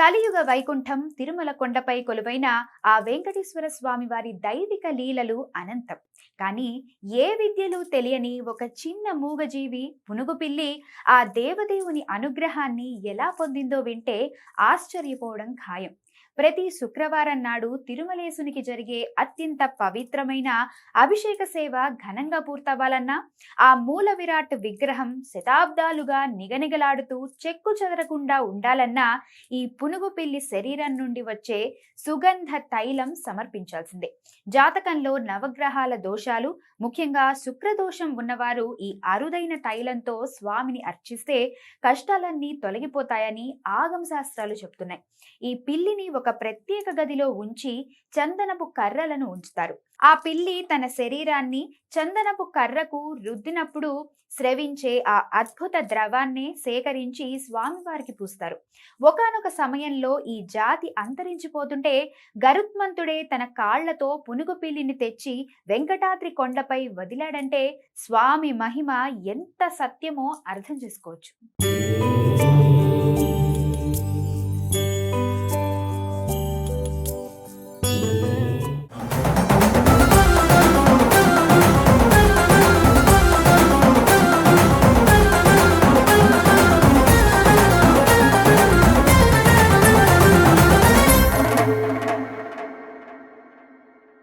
కలియుగ వైకుంఠం తిరుమల కొండపై కొలువైన ఆ వెంకటేశ్వర స్వామి వారి దైవిక లీలలు అనంతం. కానీ ఏ విద్యలు తెలియని ఒక చిన్న మూగజీవి పునుగుపిల్లి ఆ దేవదేవుని అనుగ్రహాన్ని ఎలా పొందిందో వింటే ఆశ్చర్యపోవడం ఖాయం. ప్రతి శుక్రవారం నాడు తిరుమలేసునికి జరిగే అత్యంత పవిత్రమైన అభిషేక సేవ ఘనంగా పూర్తవ్వాలన్నా, ఆ మూల విరాట్ విగ్రహం శతాబ్దాలుగా నిగనిగలాడుతూ చెక్కు చెదరకుండా ఉండాలన్నా ఈ పునుగు పిల్లి శరీరం నుండి వచ్చే సుగంధ తైలం సమర్పించాల్సిందే. జాతకంలో నవగ్రహాల దోషాలు, ముఖ్యంగా శుక్రదోషం ఉన్నవారు ఈ అరుదైన తైలంతో స్వామిని అర్చిస్తే కష్టాలన్నీ తొలగిపోతాయని ఆగమ శాస్త్రాలు చెప్తున్నాయి. ఈ పిల్లిని ఒక ప్రత్యేక గదిలో ఉంచి చందనపు కర్రలను ఉంచుతారు. ఆ పిల్లి తన శరీరాన్ని చందనపు కర్రకు రుద్దినప్పుడు స్రవించే ఆ అద్భుత ద్రవాన్ని సేకరించి స్వామివారికి పూస్తారు. ఒకానొక సమయంలో ఈ జాతి అంతరించిపోతుంటే గరుత్మంతుడే తన కాళ్లతో పునుగు పిల్లిని తెచ్చి వెంకటాద్రి కొండపై వదిలాడంటే స్వామి మహిమ ఎంత సత్యమో అర్థం చేసుకోవచ్చు.